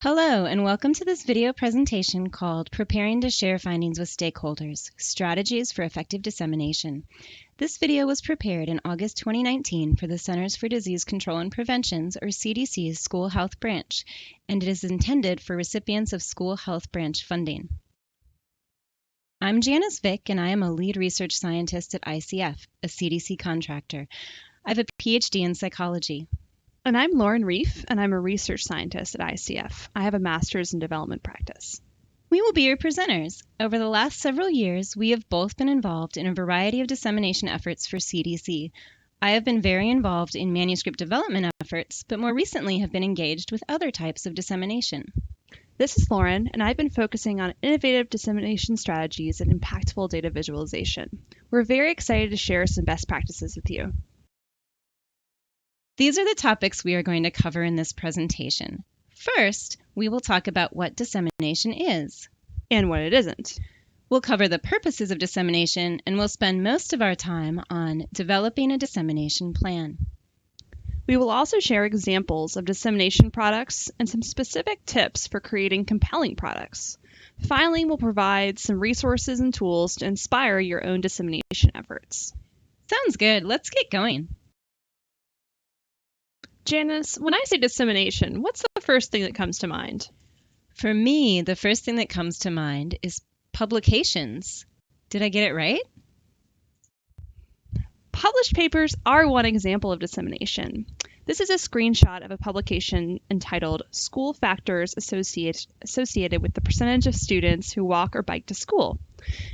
Hello, and welcome to this video presentation called Preparing to Share Findings with Stakeholders, Strategies for Effective Dissemination. This video was prepared in August 2019 for the Centers for Disease Control and Prevention's, or CDC's, School Health Branch, and it is intended for recipients of School Health Branch funding. I'm Janice Vick, and I am a lead research scientist at ICF, a CDC contractor. I have a PhD in psychology. And I'm Lauren Reef, and I'm a research scientist at ICF. I have a master's in development practice. We will be your presenters. Over the last several years, we have both been involved in a variety of dissemination efforts for CDC. I have been very involved in manuscript development efforts, but more recently have been engaged with other types of dissemination. This is Lauren, and I've been focusing on innovative dissemination strategies and impactful data visualization. We're very excited to share some best practices with you. These are the topics we are going to cover in this presentation. First, we will talk about what dissemination is. And what it isn't. We'll cover the purposes of dissemination, and we'll spend most of our time on developing a dissemination plan. We will also share examples of dissemination products and some specific tips for creating compelling products. Finally, we'll provide some resources and tools to inspire your own dissemination efforts. Sounds good. Let's get going. Janice, when I say dissemination, what's the first thing that comes to mind? For me, the first thing that comes to mind is publications. Did I get it right? Published papers are one example of dissemination. This is a screenshot of a publication entitled School Factors Associated with the Percentage of Students Who Walk or Bike to School.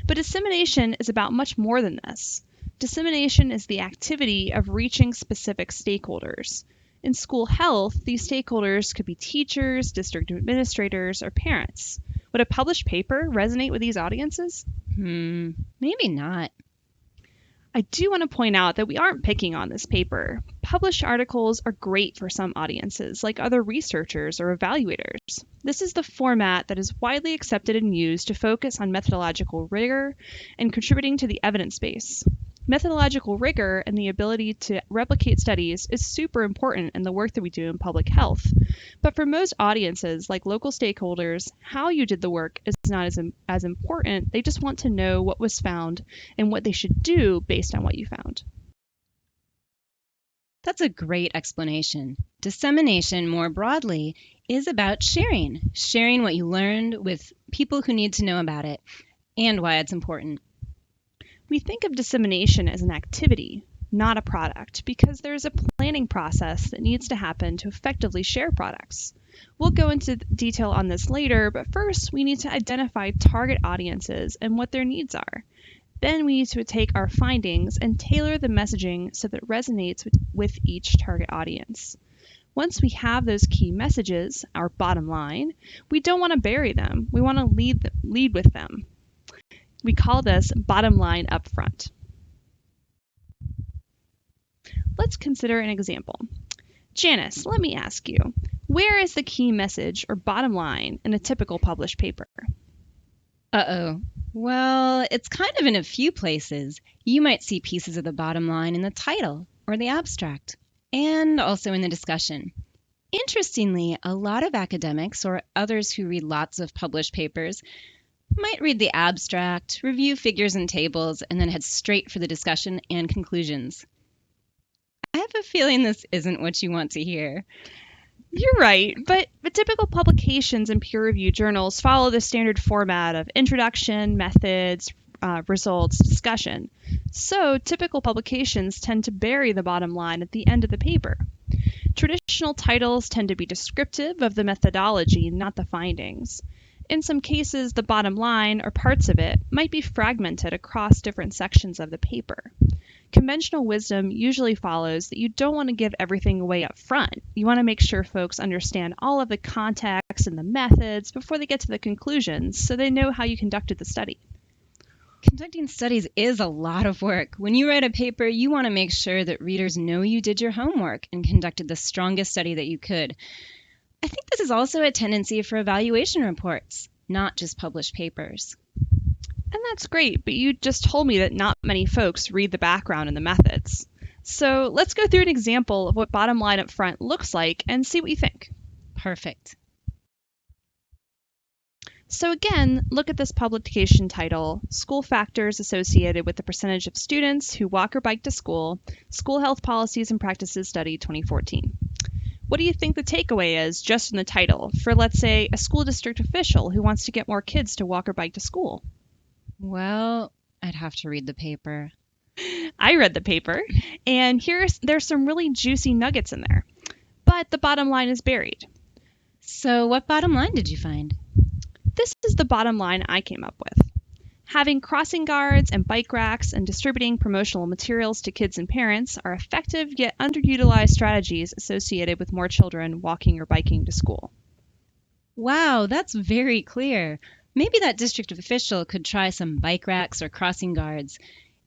But dissemination is about much more than this. Dissemination is the activity of reaching specific stakeholders. In school health, these stakeholders could be teachers, district administrators, or parents. Would a published paper resonate with these audiences? Maybe not. I do want to point out that we aren't picking on this paper. Published articles are great for some audiences, like other researchers or evaluators. This is the format that is widely accepted and used to focus on methodological rigor and contributing to the evidence base. Methodological rigor and the ability to replicate studies is super important in the work that we do in public health. But for most audiences, like local stakeholders, how you did the work is not as important. They just want to know what was found and what they should do based on what you found. That's a great explanation. Dissemination, more broadly, is about sharing what you learned with people who need to know about it and why it's important. We think of dissemination as an activity, not a product, because there is a planning process that needs to happen to effectively share products. We'll go into detail on this later, but first we need to identify target audiences and what their needs are. Then we need to take our findings and tailor the messaging so that it resonates with each target audience. Once we have those key messages, our bottom line, we don't want to bury them. We want to lead with them. We call this bottom line up front. Let's consider an example. Janice, let me ask you, where is the key message or bottom line in a typical published paper? Well, it's kind of in a few places. You might see pieces of the bottom line in the title or the abstract, and also in the discussion. Interestingly, a lot of academics or others who read lots of published papers might read the abstract, review figures and tables, and then head straight for the discussion and conclusions. I have a feeling this isn't what you want to hear. You're right, but typical publications in peer-reviewed journals follow the standard format of introduction, methods, results, discussion. So typical publications tend to bury the bottom line at the end of the paper. Traditional titles tend to be descriptive of the methodology, not the findings. In some cases, the bottom line, or parts of it, might be fragmented across different sections of the paper. Conventional wisdom usually follows that you don't want to give everything away up front. You want to make sure folks understand all of the context and the methods before they get to the conclusions, so they know how you conducted the study. Conducting studies is a lot of work. When you write a paper, you want to make sure that readers know you did your homework and conducted the strongest study that you could. I think this is also a tendency for evaluation reports, not just published papers. And that's great, but you just told me that not many folks read the background and the methods. So let's go through an example of what bottom line up front looks like and see what you think. Perfect. So again, look at this publication title, School Factors Associated with the Percentage of Students Who Walk or Bike to School, School Health Policies and Practices Study 2014. What do you think the takeaway is just in the title for, let's say, a school district official who wants to get more kids to walk or bike to school? Well, I'd have to read the paper. I read the paper, and there's some really juicy nuggets in there. But the bottom line is buried. So what bottom line did you find? This is the bottom line I came up with. Having crossing guards and bike racks and distributing promotional materials to kids and parents are effective yet underutilized strategies associated with more children walking or biking to school. Wow, that's very clear. Maybe that district official could try some bike racks or crossing guards.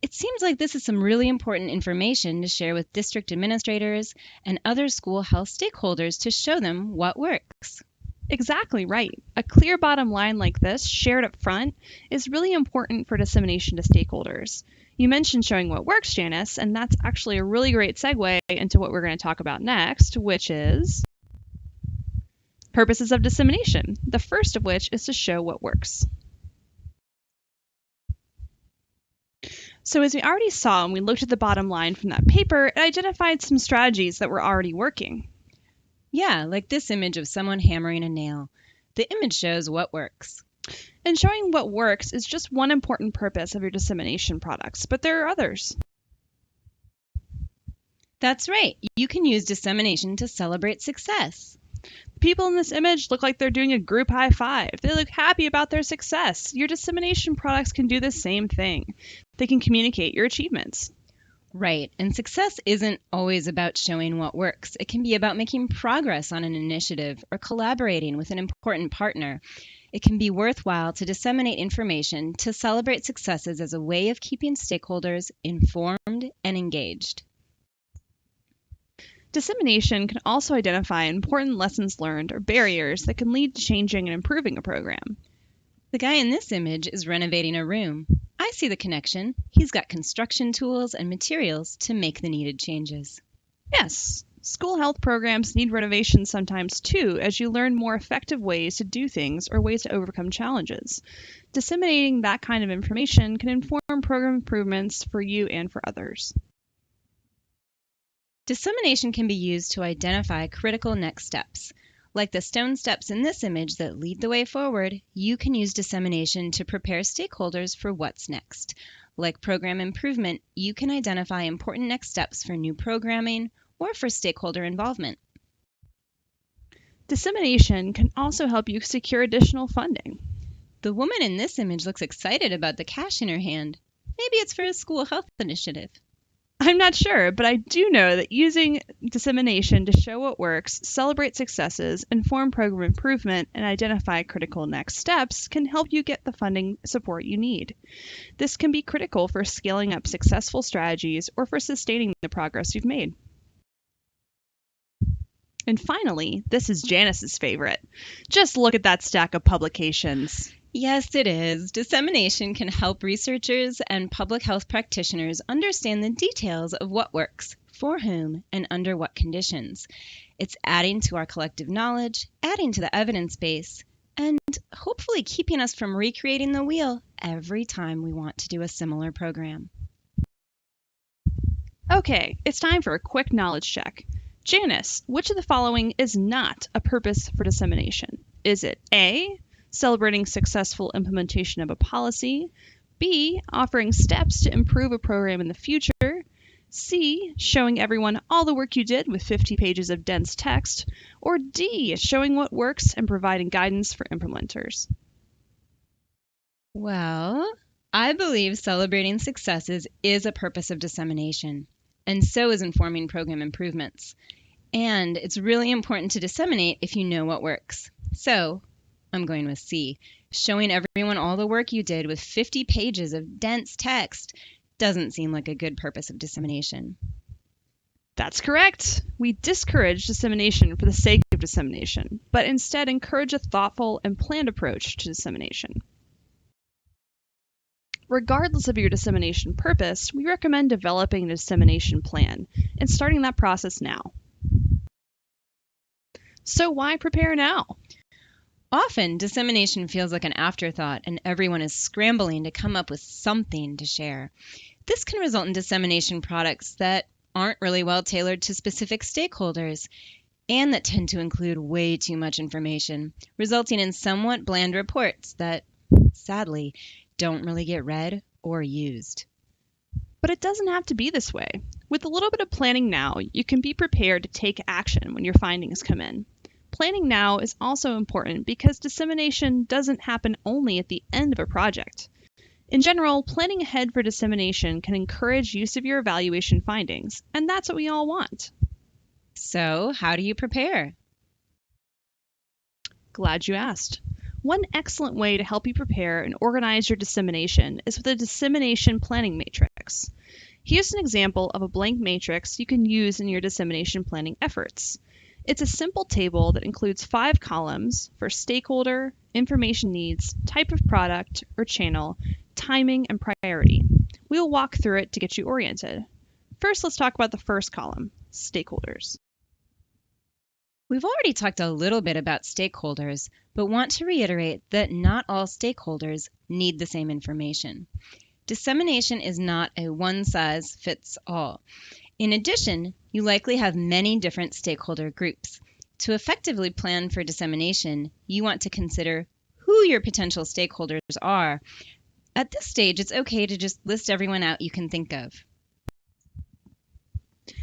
It seems like this is some really important information to share with district administrators and other school health stakeholders to show them what works. Exactly right. A clear bottom line like this, shared up front, is really important for dissemination to stakeholders. You mentioned showing what works, Janice, and that's actually a really great segue into what we're going to talk about next, which is purposes of dissemination, the first of which is to show what works. So as we already saw when we looked at the bottom line from that paper, it identified some strategies that were already working. Yeah, like this image of someone hammering a nail. The image shows what works. And showing what works is just one important purpose of your dissemination products, but there are others. That's right. You can use dissemination to celebrate success. The people in this image look like they're doing a group high five. They look happy about their success. Your dissemination products can do the same thing. They can communicate your achievements. Right, and success isn't always about showing what works. It can be about making progress on an initiative or collaborating with an important partner. It can be worthwhile to disseminate information to celebrate successes as a way of keeping stakeholders informed and engaged. Dissemination can also identify important lessons learned or barriers that can lead to changing and improving a program. The guy in this image is renovating a room. I see the connection. He's got construction tools and materials to make the needed changes. Yes, school health programs need renovation sometimes too, as you learn more effective ways to do things or ways to overcome challenges. Disseminating that kind of information can inform program improvements for you and for others. Dissemination can be used to identify critical next steps. Like the stone steps in this image that lead the way forward, you can use dissemination to prepare stakeholders for what's next. Like program improvement, you can identify important next steps for new programming or for stakeholder involvement. Dissemination can also help you secure additional funding. The woman in this image looks excited about the cash in her hand. Maybe it's for a school health initiative. I'm not sure, but I do know that using dissemination to show what works, celebrate successes, inform program improvement, and identify critical next steps can help you get the funding support you need. This can be critical for scaling up successful strategies or for sustaining the progress you've made. And finally, this is Janice's favorite. Just look at that stack of publications. Yes, it is. Dissemination can help researchers and public health practitioners understand the details of what works, for whom, and under what conditions. It's adding to our collective knowledge, adding to the evidence base, and hopefully keeping us from recreating the wheel every time we want to do a similar program. Okay, it's time for a quick knowledge check. Janice, which of the following is not a purpose for dissemination? Is it A, celebrating successful implementation of a policy, B, offering steps to improve a program in the future, C, showing everyone all the work you did with 50 pages of dense text, or D, showing what works and providing guidance for implementers? Well, I believe celebrating successes is a purpose of dissemination, and so is informing program improvements. And it's really important to disseminate if you know what works. So, I'm going with C. Showing everyone all the work you did with 50 pages of dense text doesn't seem like a good purpose of dissemination. That's correct. We discourage dissemination for the sake of dissemination, but instead encourage a thoughtful and planned approach to dissemination. Regardless of your dissemination purpose, we recommend developing a dissemination plan and starting that process now. So why prepare now? Often, dissemination feels like an afterthought and everyone is scrambling to come up with something to share. This can result in dissemination products that aren't really well tailored to specific stakeholders and that tend to include way too much information, resulting in somewhat bland reports that, sadly, don't really get read or used. But it doesn't have to be this way. With a little bit of planning now, you can be prepared to take action when your findings come in. Planning now is also important because dissemination doesn't happen only at the end of a project. In general, planning ahead for dissemination can encourage use of your evaluation findings, and that's what we all want. So, how do you prepare? Glad you asked. One excellent way to help you prepare and organize your dissemination is with a dissemination planning matrix. Here's an example of a blank matrix you can use in your dissemination planning efforts. It's a simple table that includes 5 columns for stakeholder, information needs, type of product or channel, timing, and priority. We'll walk through it to get you oriented. First, let's talk about the first column, stakeholders. We've already talked a little bit about stakeholders, but want to reiterate that not all stakeholders need the same information. Dissemination is not a one-size-fits-all. In addition, you likely have many different stakeholder groups. To effectively plan for dissemination, you want to consider who your potential stakeholders are. At this stage, it's okay to just list everyone out you can think of.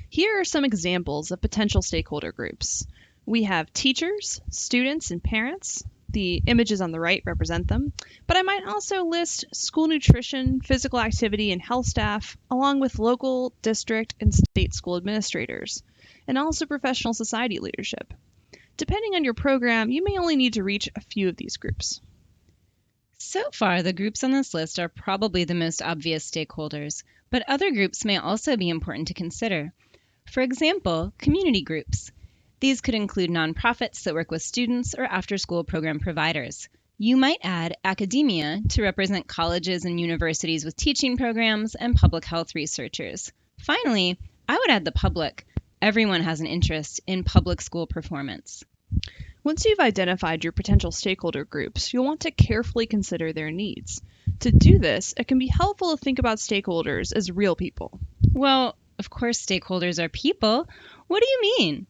Here are some examples of potential stakeholder groups. We have teachers, students, and parents. The images on the right represent them, but I might also list school nutrition, physical activity, and health staff, along with local, district, and state school administrators, and also professional society leadership. Depending on your program, you may only need to reach a few of these groups. So far, the groups on this list are probably the most obvious stakeholders, but other groups may also be important to consider. For example, community groups. These could include nonprofits that work with students or after-school program providers. You might add academia to represent colleges and universities with teaching programs and public health researchers. Finally, I would add the public. Everyone has an interest in public school performance. Once you've identified your potential stakeholder groups, you'll want to carefully consider their needs. To do this, it can be helpful to think about stakeholders as real people. Well, of course stakeholders are people. What do you mean?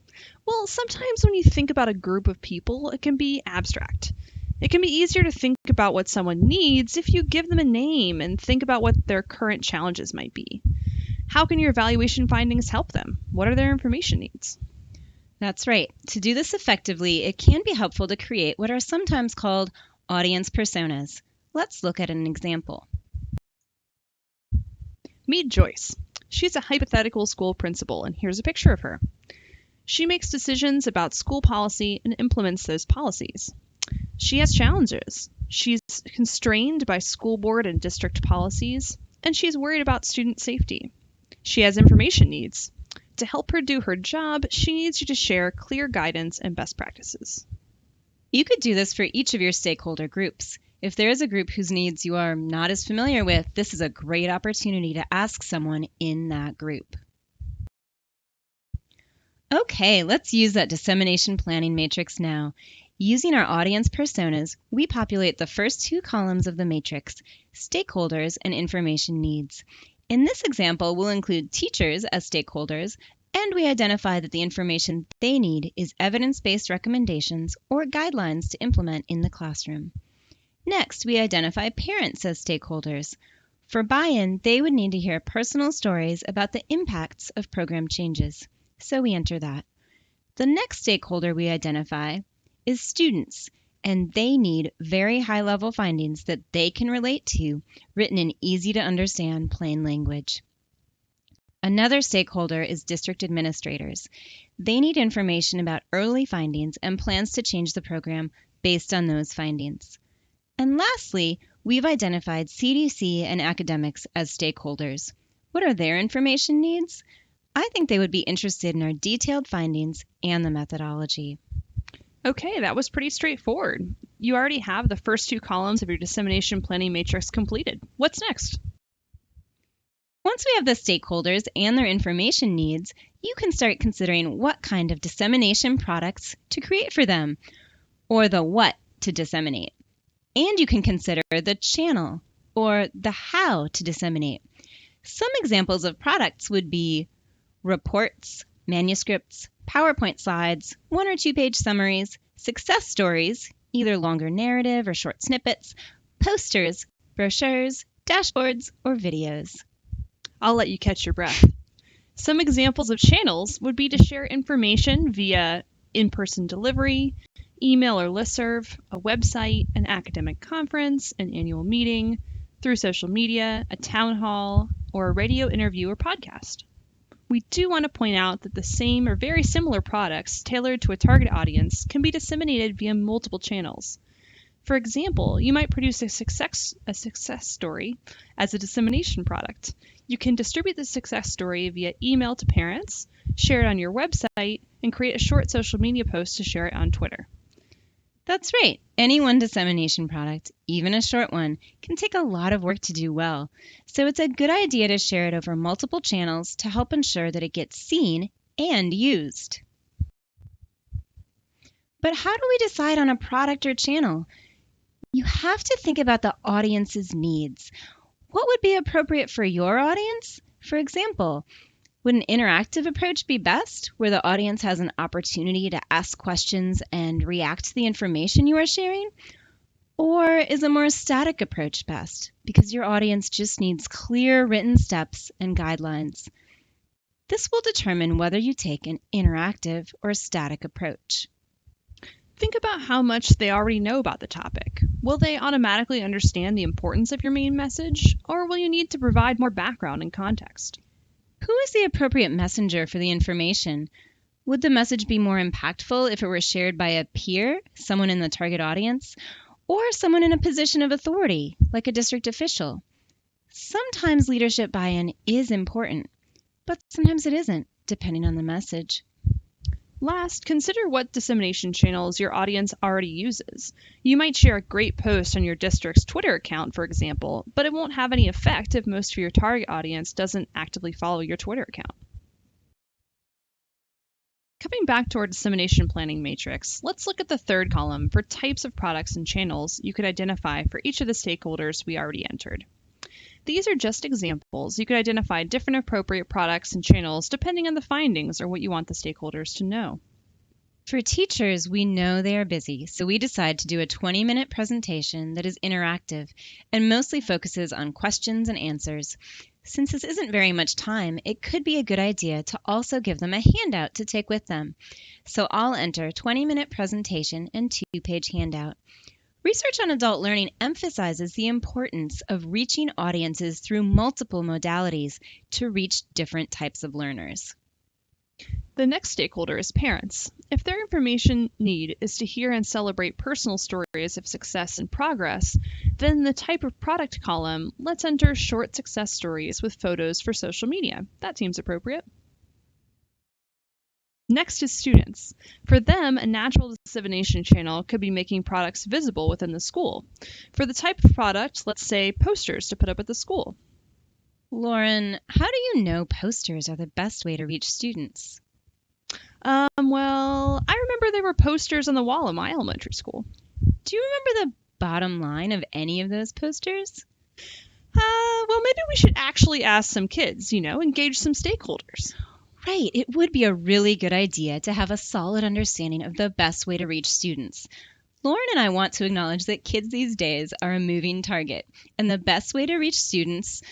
Well, sometimes when you think about a group of people, it can be abstract. It can be easier to think about what someone needs if you give them a name and think about what their current challenges might be. How can your evaluation findings help them? What are their information needs? That's right. To do this effectively, it can be helpful to create what are sometimes called audience personas. Let's look at an example. Meet Joyce. She's a hypothetical school principal, and here's a picture of her. She makes decisions about school policy and implements those policies. She has challenges. She's constrained by school board and district policies, and she's worried about student safety. She has information needs. To help her do her job, she needs you to share clear guidance and best practices. You could do this for each of your stakeholder groups. If there is a group whose needs you are not as familiar with, this is a great opportunity to ask someone in that group. Okay, let's use that dissemination planning matrix now. Using our audience personas, we populate the first 2 columns of the matrix, stakeholders and information needs. In this example, we'll include teachers as stakeholders, and we identify that the information they need is evidence-based recommendations or guidelines to implement in the classroom. Next, we identify parents as stakeholders. For buy-in, they would need to hear personal stories about the impacts of program changes. So we enter that. The next stakeholder we identify is students, and they need very high-level findings that they can relate to, written in easy-to-understand plain language. Another stakeholder is district administrators. They need information about early findings and plans to change the program based on those findings. And lastly, we've identified CDC and academics as stakeholders. What are their information needs? I think they would be interested in our detailed findings and the methodology. Okay, that was pretty straightforward. You already have the first 2 columns of your dissemination planning matrix completed. What's next? Once we have the stakeholders and their information needs, you can start considering what kind of dissemination products to create for them, or the what to disseminate. And you can consider the channel or the how to disseminate. Some examples of products would be reports, manuscripts, PowerPoint slides, 1 or 2 page summaries, success stories, either longer narrative or short snippets, posters, brochures, dashboards, or videos. I'll let you catch your breath. Some examples of channels would be to share information via in-person delivery, email or listserv, a website, an academic conference, an annual meeting, through social media, a town hall, or a radio interview or podcast. We do want to point out that the same or very similar products tailored to a target audience can be disseminated via multiple channels. For example, you might produce a success story as a dissemination product. You can distribute the success story via email to parents, share it on your website, and create a short social media post to share it on Twitter. That's right. Any one dissemination product, even a short one, can take a lot of work to do well. So it's a good idea to share it over multiple channels to help ensure that it gets seen and used. But how do we decide on a product or channel? You have to think about the audience's needs. What would be appropriate for your audience? For example, would an interactive approach be best, where the audience has an opportunity to ask questions and react to the information you are sharing? Or is a more static approach best, because your audience just needs clear written steps and guidelines? This will determine whether you take an interactive or static approach. Think about how much they already know about the topic. Will they automatically understand the importance of your main message, or will you need to provide more background and context? Who is the appropriate messenger for the information? Would the message be more impactful if it were shared by a peer, someone in the target audience, or someone in a position of authority, like a district official? Sometimes leadership buy-in is important, but sometimes it isn't, depending on the message. Last, consider what dissemination channels your audience already uses. You might share a great post on your district's Twitter account, for example, but it won't have any effect if most of your target audience doesn't actively follow your Twitter account. Coming back to our dissemination planning matrix, let's look at the third column for types of products and channels you could identify for each of the stakeholders we already entered. These are just examples. You could identify different appropriate products and channels depending on the findings or what you want the stakeholders to know. For teachers, we know they are busy, so we decide to do a 20-minute presentation that is interactive and mostly focuses on questions and answers. Since this isn't very much time, it could be a good idea to also give them a handout to take with them. So I'll enter 20-minute presentation and 2-page handout. Research on adult learning emphasizes the importance of reaching audiences through multiple modalities to reach different types of learners. The next stakeholder is parents. If their information need is to hear and celebrate personal stories of success and progress, then the type of product column, let's enter short success stories with photos for social media. That seems appropriate. Next is students. For them, a natural dissemination channel could be making products visible within the school. For the type of product, let's say posters to put up at the school. Lauren, how do you know posters are the best way to reach students? Well, I remember there were posters on the wall at my elementary school. Do you remember the bottom line of any of those posters? Well, maybe we should actually ask some kids, engage some stakeholders. Right, it would be a really good idea to have a solid understanding of the best way to reach students. Lauren and I want to acknowledge that kids these days are a moving target, and the best way to reach students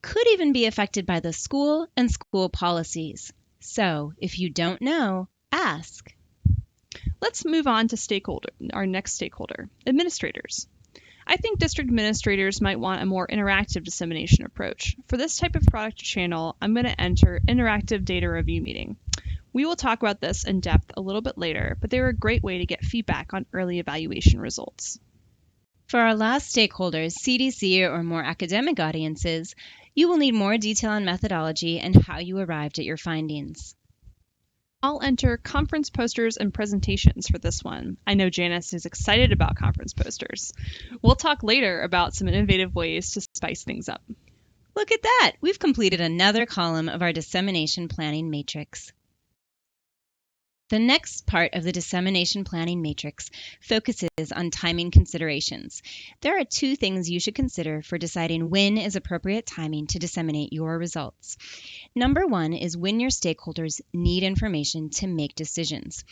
could even be affected by the school and school policies. So, if you don't know, ask. Let's move on to our next stakeholder, administrators. I think district administrators might want a more interactive dissemination approach. For this type of product channel, I'm going to enter interactive data review meeting. We will talk about this in depth a little bit later, but they are a great way to get feedback on early evaluation results. For our last stakeholders, CDC or more academic audiences, you will need more detail on methodology and how you arrived at your findings. I'll enter conference posters and presentations for this one. I know Janice is excited about conference posters. We'll talk later about some innovative ways to spice things up. Look at that! We've completed another column of our dissemination planning matrix. The next part of the dissemination planning matrix focuses on timing considerations. There are two things you should consider for deciding when is appropriate timing to disseminate your results. Number one is when your stakeholders need information to make decisions.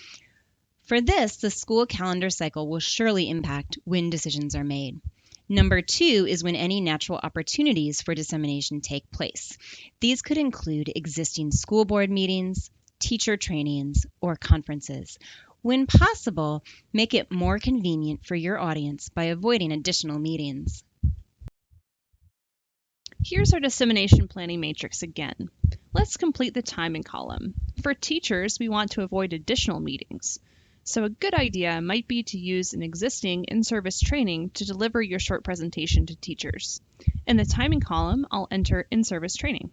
For this, the school calendar cycle will surely impact when decisions are made. Number two is when any natural opportunities for dissemination take place. These could include existing school board meetings, teacher trainings, or conferences. When possible, make it more convenient for your audience by avoiding additional meetings. Here's our dissemination planning matrix again. Let's complete the timing column. For teachers, we want to avoid additional meetings. So a good idea might be to use an existing in-service training to deliver your short presentation to teachers. In the timing column, I'll enter in-service training.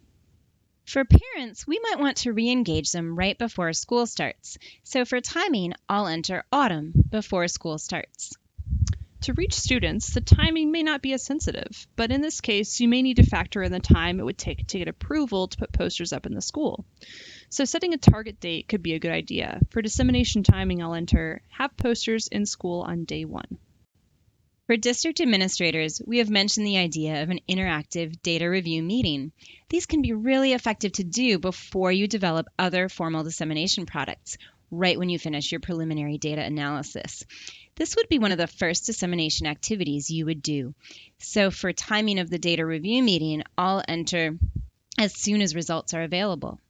For parents, we might want to re-engage them right before school starts. So for timing, I'll enter autumn, before school starts. To reach students, the timing may not be as sensitive, but in this case, you may need to factor in the time it would take to get approval to put posters up in the school. So setting a target date could be a good idea. For dissemination timing, I'll enter have posters in school on day 1. For district administrators, we have mentioned the idea of an interactive data review meeting. These can be really effective to do before you develop other formal dissemination products, right when you finish your preliminary data analysis. This would be one of the first dissemination activities you would do. So for timing of the data review meeting, I'll enter as soon as results are available.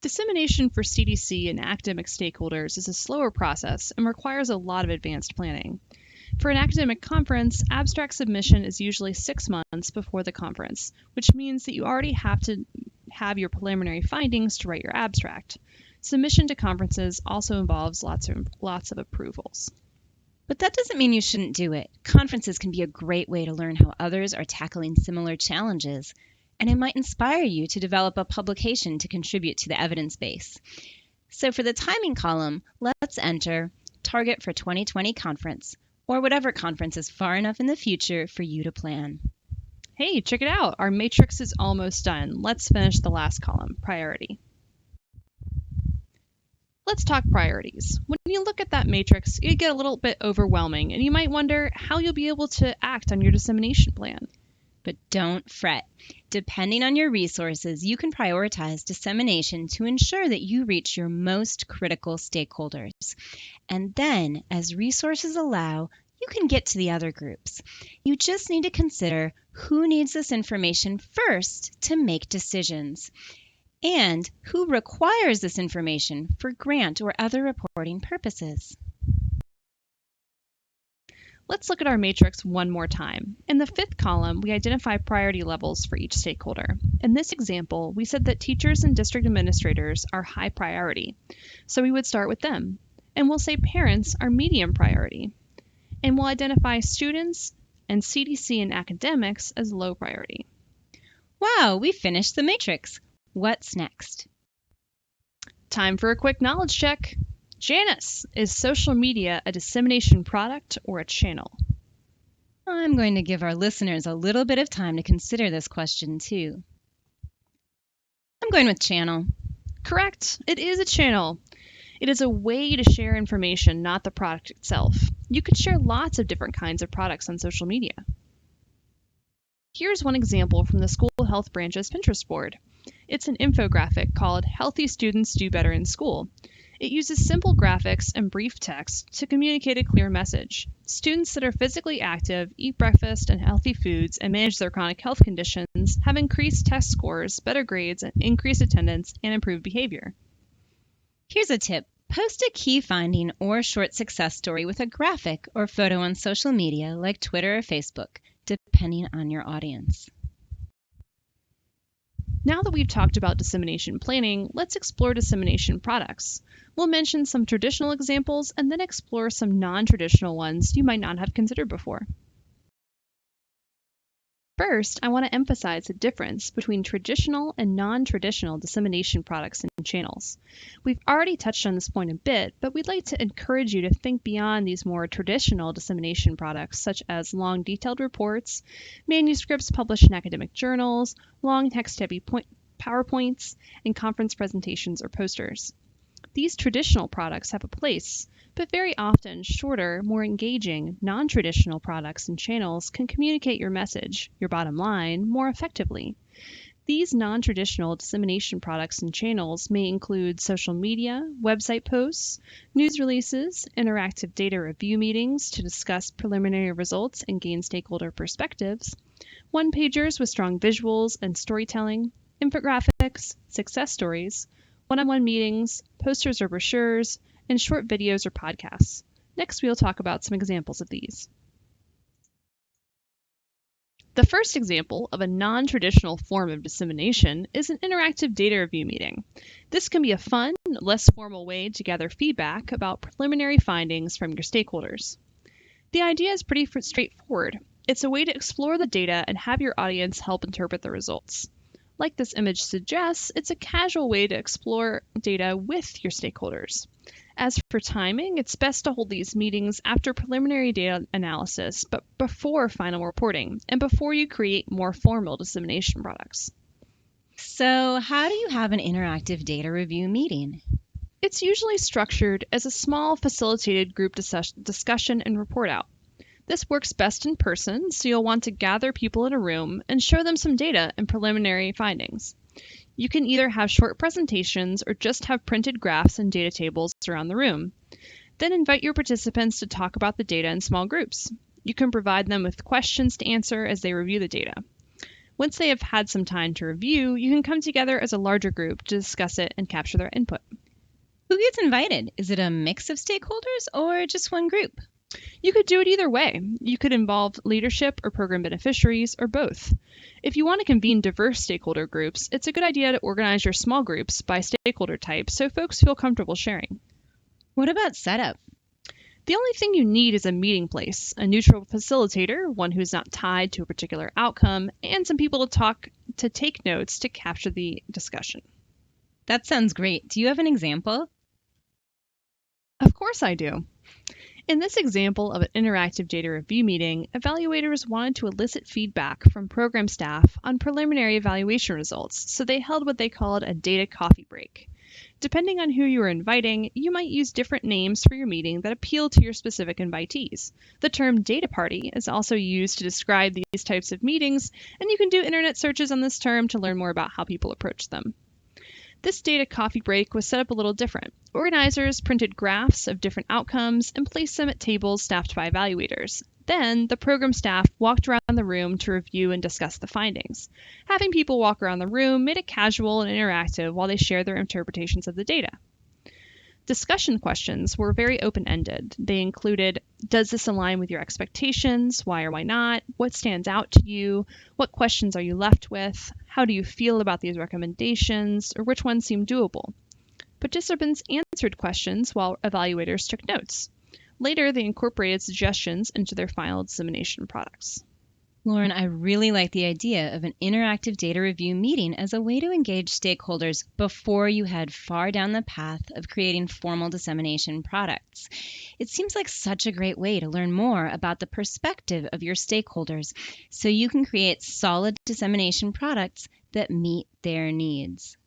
Dissemination for CDC and academic stakeholders is a slower process and requires a lot of advanced planning. For an academic conference, abstract submission is usually 6 months before the conference, which means that you already have to have your preliminary findings to write your abstract. Submission to conferences also involves lots of approvals. But that doesn't mean you shouldn't do it. Conferences can be a great way to learn how others are tackling similar challenges, and it might inspire you to develop a publication to contribute to the evidence base. So for the timing column, let's enter target for 2020 conference, or whatever conference is far enough in the future for you to plan. Hey, check it out. Our matrix is almost done. Let's finish the last column, priority. Let's talk priorities. When you look at that matrix, it get a little bit overwhelming, and you might wonder how you'll be able to act on your dissemination plan. But don't fret. Depending on your resources, you can prioritize dissemination to ensure that you reach your most critical stakeholders. And then, as resources allow, you can get to the other groups. You just need to consider who needs this information first to make decisions, and who requires this information for grant or other reporting purposes. Let's look at our matrix one more time. In the 5th column, we identify priority levels for each stakeholder. In this example, we said that teachers and district administrators are high priority, so we would start with them. And we'll say parents are medium priority. And we'll identify students and CDC and academics as low priority. Wow, we finished the matrix. What's next? Time for a quick knowledge check. Janice, is social media a dissemination product or a channel? I'm going to give our listeners a little bit of time to consider this question too. I'm going with channel. Correct. It is a channel. It is a way to share information, not the product itself. You could share lots of different kinds of products on social media. Here's one example from the School Health Branch's Pinterest board. It's an infographic called Healthy Students Do Better in School. It uses simple graphics and brief text to communicate a clear message. Students that are physically active, eat breakfast and healthy foods, and manage their chronic health conditions have increased test scores, better grades, increased attendance, and improved behavior. Here's a tip. Post a key finding or short success story with a graphic or photo on social media like Twitter or Facebook, depending on your audience. Now that we've talked about dissemination planning, let's explore dissemination products. We'll mention some traditional examples and then explore some non-traditional ones you might not have considered before. First, I want to emphasize the difference between traditional and non-traditional dissemination products and channels. We've already touched on this point a bit, but we'd like to encourage you to think beyond these more traditional dissemination products, such as long detailed reports, manuscripts published in academic journals, long text-heavy PowerPoints, and conference presentations or posters. These traditional products have a place, but very often shorter, more engaging, non-traditional products and channels can communicate your message, your bottom line, more effectively. These non-traditional dissemination products and channels may include social media, website posts, news releases, interactive data review meetings to discuss preliminary results and gain stakeholder perspectives, one-pagers with strong visuals and storytelling, infographics, success stories, one-on-one meetings, posters or brochures, and short videos or podcasts. Next, we'll talk about some examples of these. The first example of a non-traditional form of dissemination is an interactive data review meeting. This can be a fun, less formal way to gather feedback about preliminary findings from your stakeholders. The idea is pretty straightforward. It's a way to explore the data and have your audience help interpret the results. Like this image suggests, it's a casual way to explore data with your stakeholders. As for timing, it's best to hold these meetings after preliminary data analysis, but before final reporting, and before you create more formal dissemination products. So, how do you have an interactive data review meeting? It's usually structured as a small facilitated group discussion and report out. This works best in person, so you'll want to gather people in a room and show them some data and preliminary findings. You can either have short presentations or just have printed graphs and data tables around the room. Then invite your participants to talk about the data in small groups. You can provide them with questions to answer as they review the data. Once they have had some time to review, you can come together as a larger group to discuss it and capture their input. Who gets invited? Is it a mix of stakeholders or just one group? You could do it either way. You could involve leadership or program beneficiaries or both. If you want to convene diverse stakeholder groups, it's a good idea to organize your small groups by stakeholder type so folks feel comfortable sharing. What about setup? The only thing you need is a meeting place, a neutral facilitator, one who's not tied to a particular outcome, and some people to take notes to capture the discussion. That sounds great. Do you have an example? Of course I do. In this example of an interactive data review meeting, evaluators wanted to elicit feedback from program staff on preliminary evaluation results, so they held what they called a data coffee break. Depending on who you are inviting, you might use different names for your meeting that appeal to your specific invitees. The term data party is also used to describe these types of meetings, and you can do internet searches on this term to learn more about how people approach them. This data coffee break was set up a little different. Organizers printed graphs of different outcomes and placed them at tables staffed by evaluators. Then, the program staff walked around the room to review and discuss the findings. Having people walk around the room made it casual and interactive while they shared their interpretations of the data. Discussion questions were very open-ended. They included, does this align with your expectations? Why or why not? What stands out to you? What questions are you left with? How do you feel about these recommendations? Or which ones seem doable? Participants answered questions while evaluators took notes. Later, they incorporated suggestions into their final dissemination products. Lauren, I really like the idea of an interactive data review meeting as a way to engage stakeholders before you head far down the path of creating formal dissemination products. It seems like such a great way to learn more about the perspective of your stakeholders so you can create solid dissemination products that meet their needs.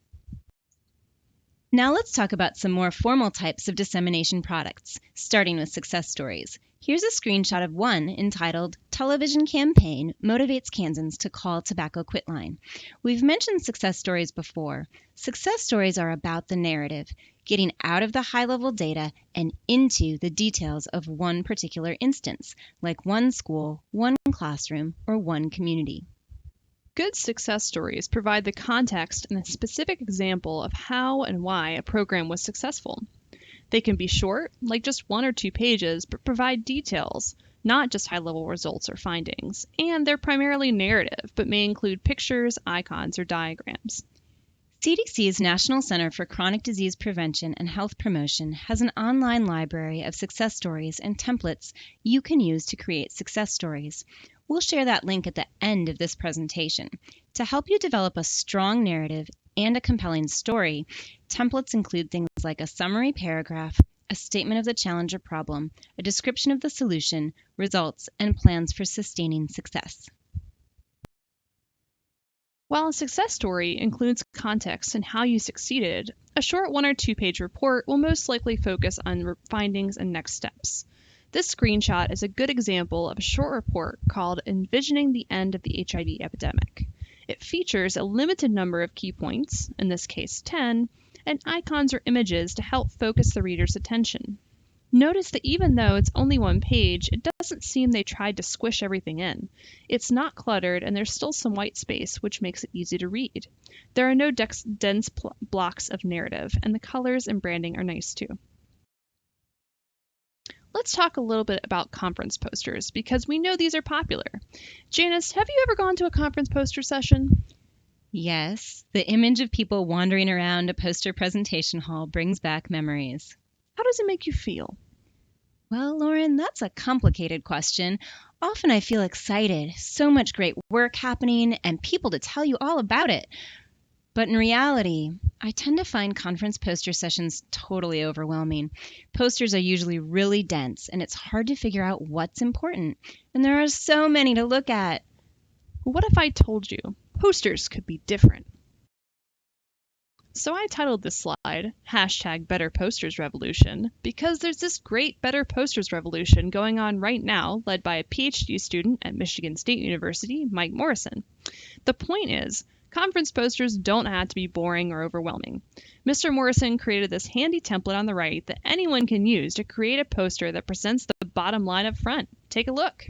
Now let's talk about some more formal types of dissemination products, starting with success stories. Here's a screenshot of one entitled, Television Campaign Motivates Kansans to Call Tobacco Quitline. We've mentioned success stories before. Success stories are about the narrative, getting out of the high-level data and into the details of one particular instance, like one school, one classroom, or one community. Good success stories provide the context and a specific example of how and why a program was successful. They can be short, like just 1 or 2 pages, but provide details, not just high-level results or findings. And they're primarily narrative, but may include pictures, icons, or diagrams. CDC's National Center for Chronic Disease Prevention and Health Promotion has an online library of success stories and templates you can use to create success stories. We'll share that link at the end of this presentation. To help you develop a strong narrative and a compelling story, templates include things like a summary paragraph, a statement of the challenge or problem, a description of the solution, results, and plans for sustaining success. While a success story includes context and how you succeeded, a short 1 or 2 page report will most likely focus on findings and next steps. This screenshot is a good example of a short report called Envisioning the End of the HIV Epidemic. It features a limited number of key points, in this case 10, and icons or images to help focus the reader's attention. Notice that even though it's only 1 page, it doesn't seem they tried to squish everything in. It's not cluttered, and there's still some white space, which makes it easy to read. There are no dense blocks of narrative, and the colors and branding are nice too. Let's talk a little bit about conference posters, because we know these are popular. Janice, have you ever gone to a conference poster session? Yes, the image of people wandering around a poster presentation hall brings back memories. How does it make you feel? Well, Lauren, that's a complicated question. Often I feel excited, so much great work happening, and people to tell you all about it. But in reality, I tend to find conference poster sessions totally overwhelming. Posters are usually really dense, and it's hard to figure out what's important. And there are so many to look at. What if I told you posters could be different? So I titled this slide, #BetterPostersRevolution, because there's this great Better Posters revolution going on right now, led by a PhD student at Michigan State University, Mike Morrison. The point is, conference posters don't have to be boring or overwhelming. Mr. Morrison created this handy template on the right that anyone can use to create a poster that presents the bottom line up front. Take a look.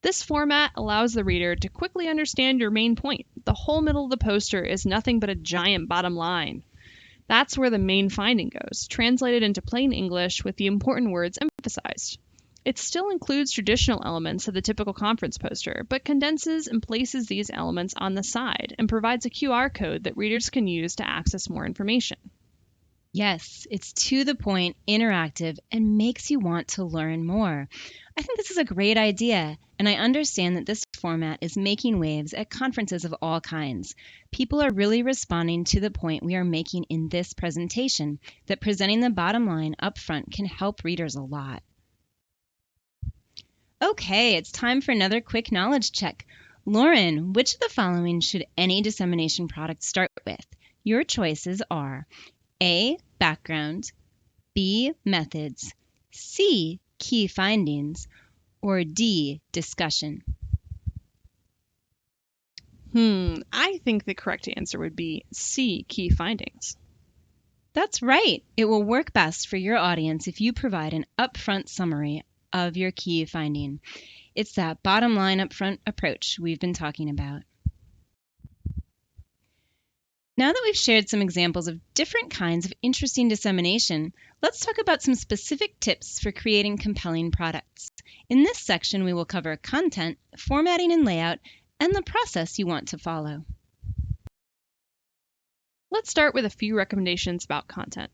This format allows the reader to quickly understand your main point. The whole middle of the poster is nothing but a giant bottom line. That's where the main finding goes, translated into plain English with the important words emphasized. It still includes traditional elements of the typical conference poster, but condenses and places these elements on the side and provides a QR code that readers can use to access more information. Yes, it's to the point, interactive, and makes you want to learn more. I think this is a great idea, and I understand that this format is making waves at conferences of all kinds. People are really responding to the point we are making in this presentation, that presenting the bottom line up front can help readers a lot. Okay, it's time for another quick knowledge check. Lauren, which of the following should any dissemination product start with? Your choices are A, background, B, methods, C, key findings, or D, discussion. I think the correct answer would be C, key findings. That's right. It will work best for your audience if you provide an upfront summary of your key finding. It's that bottom line upfront approach we've been talking about. Now that we've shared some examples of different kinds of interesting dissemination, let's talk about some specific tips for creating compelling products. In this section, we will cover content, formatting and layout, and the process you want to follow. Let's start with a few recommendations about content.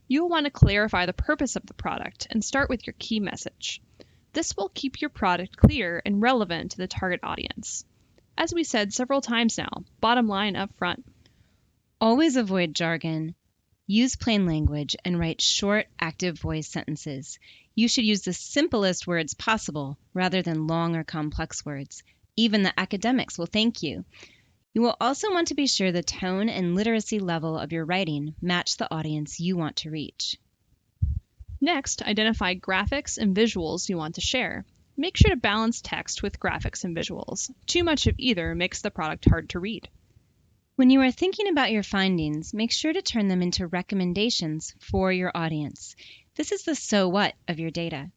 You'll want to clarify the purpose of the product and start with your key message. This will keep your product clear and relevant to the target audience. As we said several times now, bottom line up front. Always avoid jargon. Use plain language and write short, active voice sentences. You should use the simplest words possible rather than long or complex words. Even the academics will thank you. You will also want to be sure the tone and literacy level of your writing match the audience you want to reach. Next, identify graphics and visuals you want to share. Make sure to balance text with graphics and visuals. Too much of either makes the product hard to read. When you are thinking about your findings, make sure to turn them into recommendations for your audience. This is the so what of your data.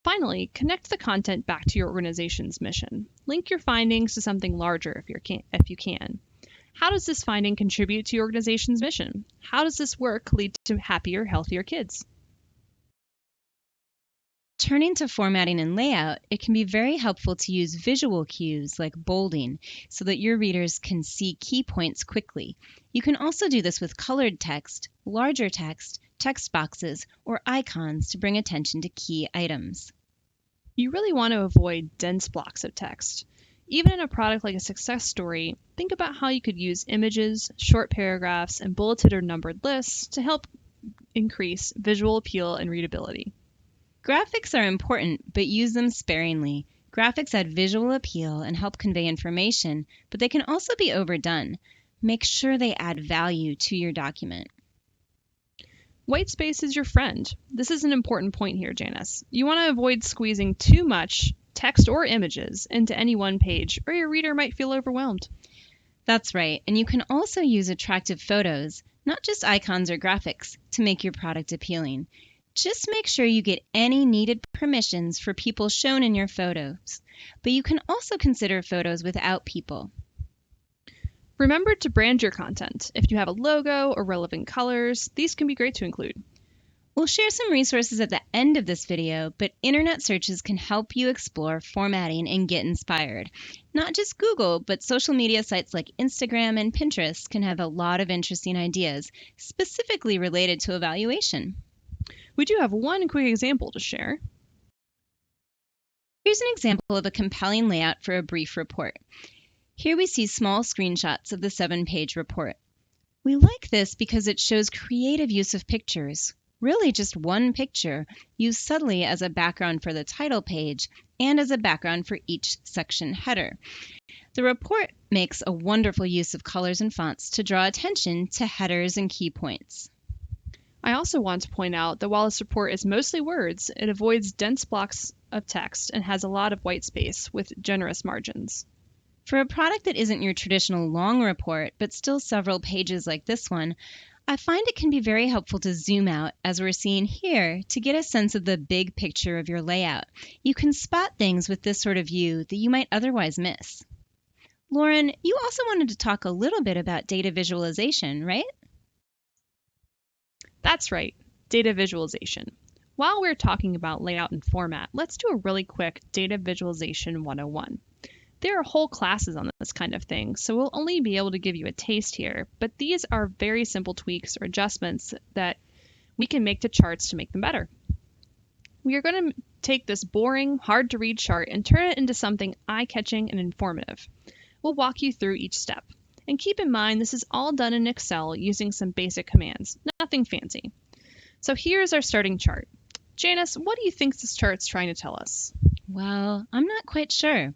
Finally, connect the content back to your organization's mission. Link your findings to something larger if you can. How does this finding contribute to your organization's mission? How does this work lead to happier, healthier kids? Turning to formatting and layout, it can be very helpful to use visual cues like bolding so that your readers can see key points quickly. You can also do this with colored text, larger text, text boxes, or icons to bring attention to key items. You really want to avoid dense blocks of text. Even in a product like a success story, think about how you could use images, short paragraphs, and bulleted or numbered lists to help increase visual appeal and readability. Graphics are important, but use them sparingly. Graphics add visual appeal and help convey information, but they can also be overdone. Make sure they add value to your document. White space is your friend. This is an important point here, Janice. You want to avoid squeezing too much text or images into any one page, or your reader might feel overwhelmed. That's right, and you can also use attractive photos, not just icons or graphics, to make your product appealing. Just make sure you get any needed permissions for people shown in your photos, but you can also consider photos without people. Remember to brand your content. If you have a logo or relevant colors, these can be great to include. We'll share some resources at the end of this video, but internet searches can help you explore formatting and get inspired. Not just Google, but social media sites like Instagram and Pinterest can have a lot of interesting ideas, specifically related to evaluation. We do have one quick example to share. Here's an example of a compelling layout for a brief report. Here we see small screenshots of the 7-page report. We like this because it shows creative use of pictures. Really just one picture, used subtly as a background for the title page and as a background for each section header. The report makes a wonderful use of colors and fonts to draw attention to headers and key points. I also want to point out that while this report is mostly words, it avoids dense blocks of text and has a lot of white space with generous margins. For a product that isn't your traditional long report, but still several pages like this one, I find it can be very helpful to zoom out, as we're seeing here, to get a sense of the big picture of your layout. You can spot things with this sort of view that you might otherwise miss. Lauren, you also wanted to talk a little bit about data visualization, right? That's right, data visualization. While we're talking about layout and format, let's do a really quick Data Visualization 101. There are whole classes on this kind of thing, so we'll only be able to give you a taste here, but these are very simple tweaks or adjustments that we can make to charts to make them better. We are going to take this boring, hard-to-read chart and turn it into something eye-catching and informative. We'll walk you through each step. And keep in mind, this is all done in Excel using some basic commands, nothing fancy. So here's our starting chart. Janice, what do you think this chart's trying to tell us? Well, I'm not quite sure.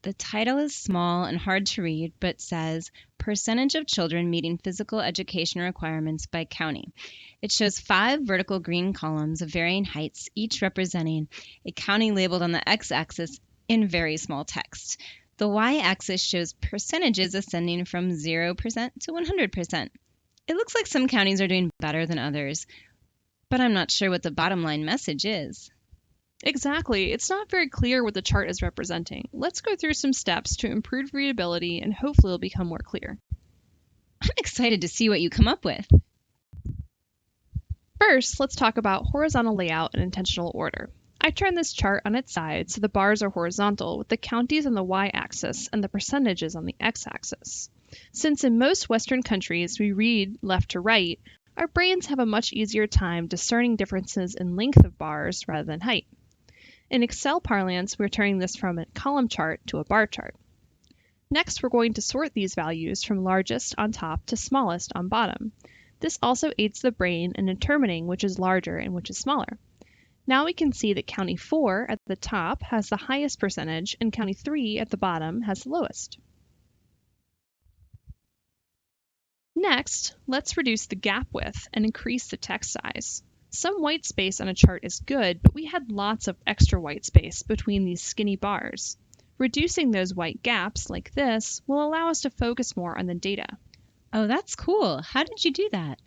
The title is small and hard to read, but says Percentage of Children Meeting Physical Education Requirements by County. It shows 5 vertical green columns of varying heights, each representing a county labeled on the x-axis in very small text. The y-axis shows percentages ascending from 0% to 100%. It looks like some counties are doing better than others, but I'm not sure what the bottom line message is. Exactly. It's not very clear what the chart is representing. Let's go through some steps to improve readability and hopefully it'll become more clear. I'm excited to see what you come up with. First, let's talk about horizontal layout and intentional order. I turned this chart on its side so the bars are horizontal with the counties on the y-axis and the percentages on the x-axis. Since in most Western countries we read left to right, our brains have a much easier time discerning differences in length of bars rather than height. In Excel parlance, we're turning this from a column chart to a bar chart. Next, we're going to sort these values from largest on top to smallest on bottom. This also aids the brain in determining which is larger and which is smaller. Now we can see that County 4 at the top has the highest percentage and County 3 at the bottom has the lowest. Next, let's reduce the gap width and increase the text size. Some white space on a chart is good, but we had lots of extra white space between these skinny bars. Reducing those white gaps, like this, will allow us to focus more on the data. Oh, that's cool. How did you do that?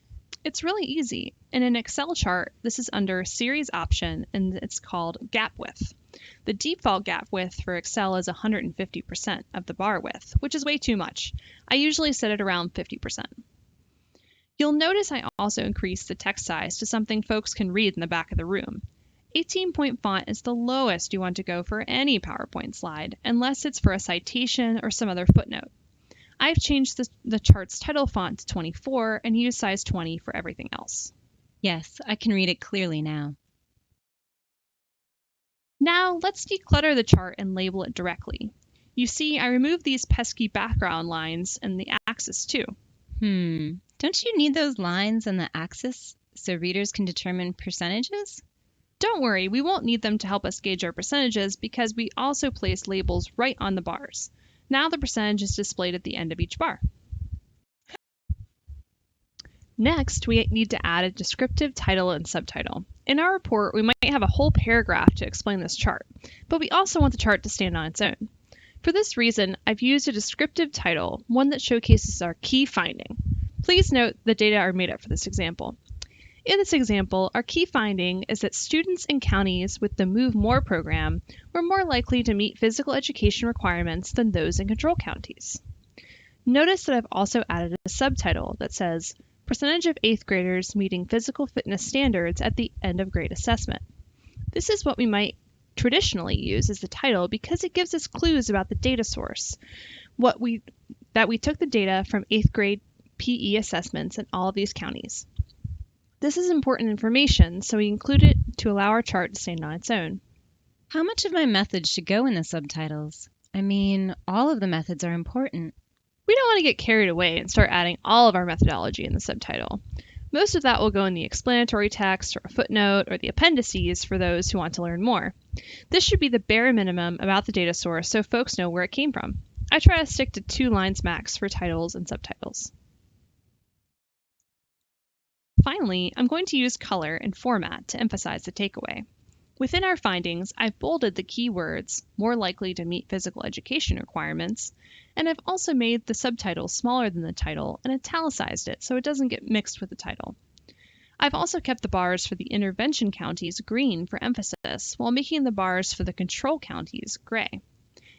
It's really easy. In an Excel chart, this is under Series Option, and it's called Gap Width. The default gap width for Excel is 150% of the bar width, which is way too much. I usually set it around 50%. You'll notice I also increased the text size to something folks can read in the back of the room. 18-point font is the lowest you want to go for any PowerPoint slide, unless it's for a citation or some other footnote. I've changed the chart's title font to 24 and used size 20 for everything else. Yes, I can read it clearly now. Now let's declutter the chart and label it directly. You see, I removed these pesky background lines and the axis too. Don't you need those lines and the axis so readers can determine percentages? Don't worry, we won't need them to help us gauge our percentages because we also place labels right on the bars. Now the percentage is displayed at the end of each bar. Next, we need to add a descriptive title and subtitle. In our report, we might have a whole paragraph to explain this chart, but we also want the chart to stand on its own. For this reason, I've used a descriptive title, one that showcases our key finding. Please note the data are made up for this example. In this example, our key finding is that students in counties with the Move More program were more likely to meet physical education requirements than those in control counties. Notice that I've also added a subtitle that says, percentage of 8th graders meeting physical fitness standards at the end of grade assessment. This is what we might traditionally use as the title because it gives us clues about the data source, that we took the data from 8th grade PE assessments in all of these counties. This is important information, so we include it to allow our chart to stand on its own. How much of my methods should go in the subtitles? I mean, all of the methods are important. We don't want to get carried away and start adding all of our methodology in the subtitle. Most of that will go in the explanatory text or a footnote or the appendices for those who want to learn more. This should be the bare minimum about the data source so folks know where it came from. I try to stick to 2 lines max for titles and subtitles. Finally, I'm going to use color and format to emphasize the takeaway. Within our findings, I've bolded the keywords, more likely to meet physical education requirements, and I've also made the subtitle smaller than the title and italicized it so it doesn't get mixed with the title. I've also kept the bars for the intervention counties green for emphasis, while making the bars for the control counties gray.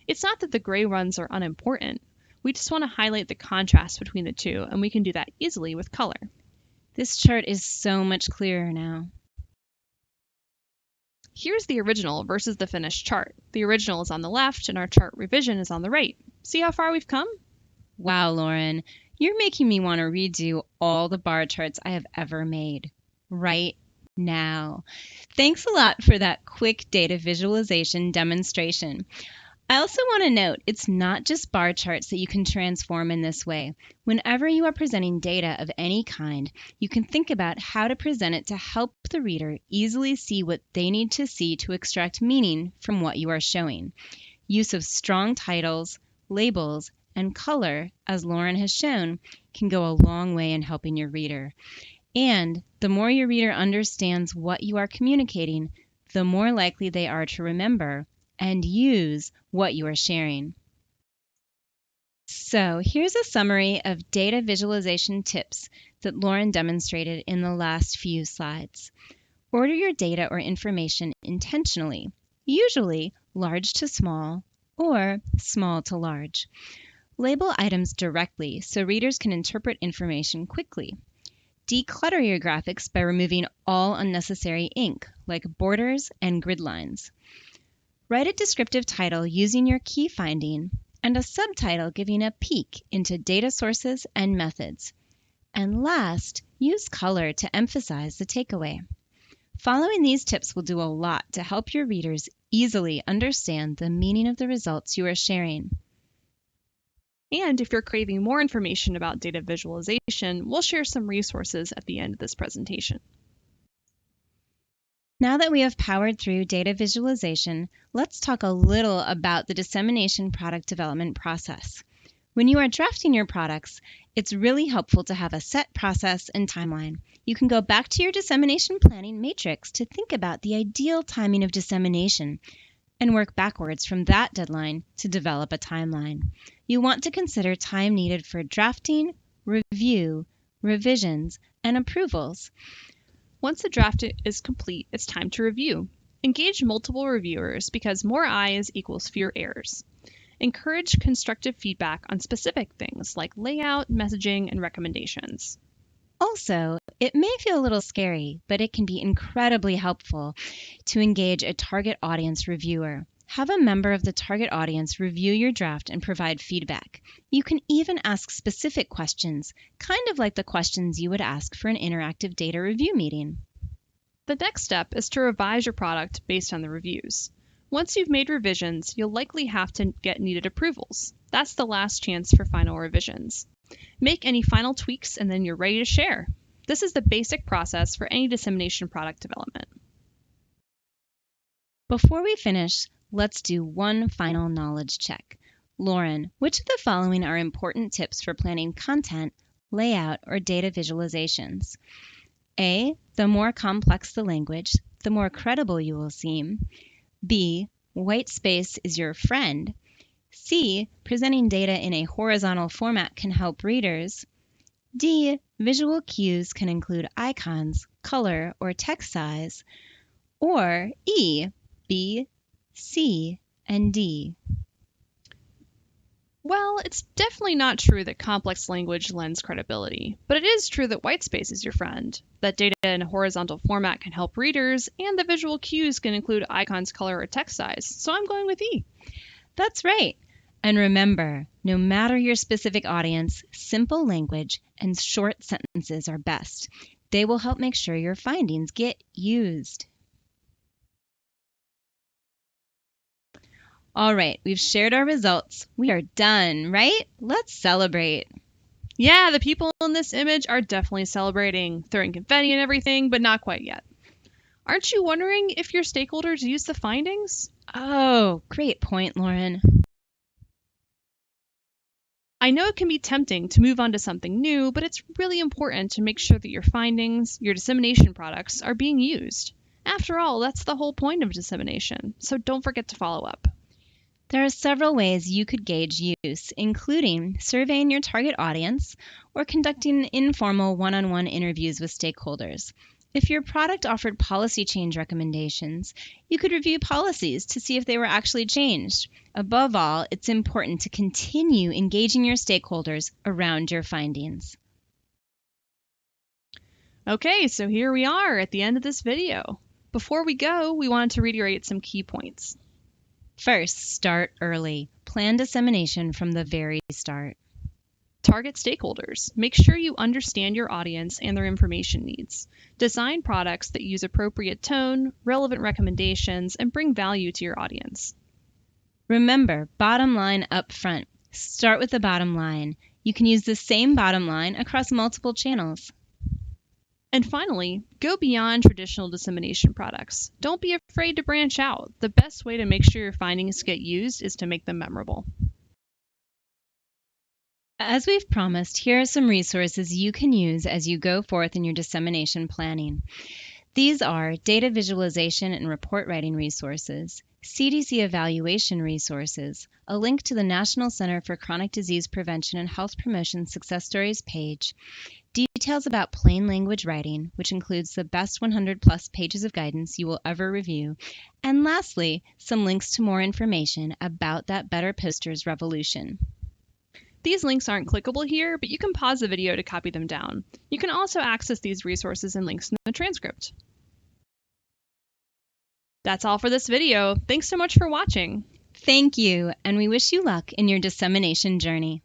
It's not that the gray ones are unimportant, we just want to highlight the contrast between the two, and we can do that easily with color. This chart is so much clearer now. Here's the original versus the finished chart. The original is on the left and our chart revision is on the right. See how far we've come? Wow, Lauren, you're making me want to redo all the bar charts I have ever made right now. Thanks a lot for that quick data visualization demonstration. I also want to note it's not just bar charts that you can transform in this way. Whenever you are presenting data of any kind, you can think about how to present it to help the reader easily see what they need to see to extract meaning from what you are showing. Use of strong titles, labels, and color, as Lauren has shown, can go a long way in helping your reader. And the more your reader understands what you are communicating, the more likely they are to remember and use what you are sharing. So here's a summary of data visualization tips that Lauren demonstrated in the last few slides. Order your data or information intentionally, usually large to small or small to large. Label items directly so readers can interpret information quickly. Declutter your graphics by removing all unnecessary ink, like borders and grid lines. Write a descriptive title using your key finding and a subtitle giving a peek into data sources and methods. And last, use color to emphasize the takeaway. Following these tips will do a lot to help your readers easily understand the meaning of the results you are sharing. And if you're craving more information about data visualization, we'll share some resources at the end of this presentation. Now that we have powered through data visualization, let's talk a little about the dissemination product development process. When you are drafting your products, it's really helpful to have a set process and timeline. You can go back to your dissemination planning matrix to think about the ideal timing of dissemination and work backwards from that deadline to develop a timeline. You want to consider time needed for drafting, review, revisions, and approvals. Once the draft is complete, it's time to review. Engage multiple reviewers because more eyes equals fewer errors. Encourage constructive feedback on specific things like layout, messaging, and recommendations. Also, it may feel a little scary, but it can be incredibly helpful to engage a target audience reviewer. Have a member of the target audience review your draft and provide feedback. You can even ask specific questions, kind of like the questions you would ask for an interactive data review meeting. The next step is to revise your product based on the reviews. Once you've made revisions, you'll likely have to get needed approvals. That's the last chance for final revisions. Make any final tweaks and then you're ready to share. This is the basic process for any dissemination product development. Before we finish, let's do one final knowledge check. Lauren, which of the following are important tips for planning content, layout, or data visualizations? A, the more complex the language, the more credible you will seem. B, white space is your friend. C, presenting data in a horizontal format can help readers. D, visual cues can include icons, color, or text size. Or E, B, C, and D. Well, it's definitely not true that complex language lends credibility, but it is true that white space is your friend, that data in a horizontal format can help readers, and the visual cues can include icons, color, or text size. So I'm going with E. That's right. And remember, no matter your specific audience, simple language and short sentences are best. They will help make sure your findings get used. All right, we've shared our results. We are done, right? Let's celebrate. Yeah, the people in this image are definitely celebrating, throwing confetti and everything, but not quite yet. Aren't you wondering if your stakeholders use the findings? Oh, great point, Lauren. I know it can be tempting to move on to something new, but it's really important to make sure that your findings, your dissemination products, are being used. After all, that's the whole point of dissemination, so don't forget to follow up. There are several ways you could gauge use, including surveying your target audience or conducting informal one-on-one interviews with stakeholders. If your product offered policy change recommendations, you could review policies to see if they were actually changed. Above all, it's important to continue engaging your stakeholders around your findings. Okay, so here we are at the end of this video. Before we go, we wanted to reiterate some key points. First, start early. Plan dissemination from the very start. Target stakeholders. Make sure you understand your audience and their information needs. Design products that use appropriate tone, relevant recommendations, and bring value to your audience. Remember, bottom line up front. Start with the bottom line. You can use the same bottom line across multiple channels. And finally, go beyond traditional dissemination products. Don't be afraid to branch out. The best way to make sure your findings get used is to make them memorable. As we've promised, here are some resources you can use as you go forth in your dissemination planning. These are data visualization and report writing resources, CDC evaluation resources, a link to the National Center for Chronic Disease Prevention and Health Promotion Success Stories page, details about plain language writing, which includes the best 100-plus pages of guidance you will ever review, and lastly, some links to more information about that BETTERPOSTERS revolution. These links aren't clickable here, but you can pause the video to copy them down. You can also access these resources and links in the transcript. That's all for this video. Thanks so much for watching. Thank you, and we wish you luck in your dissemination journey.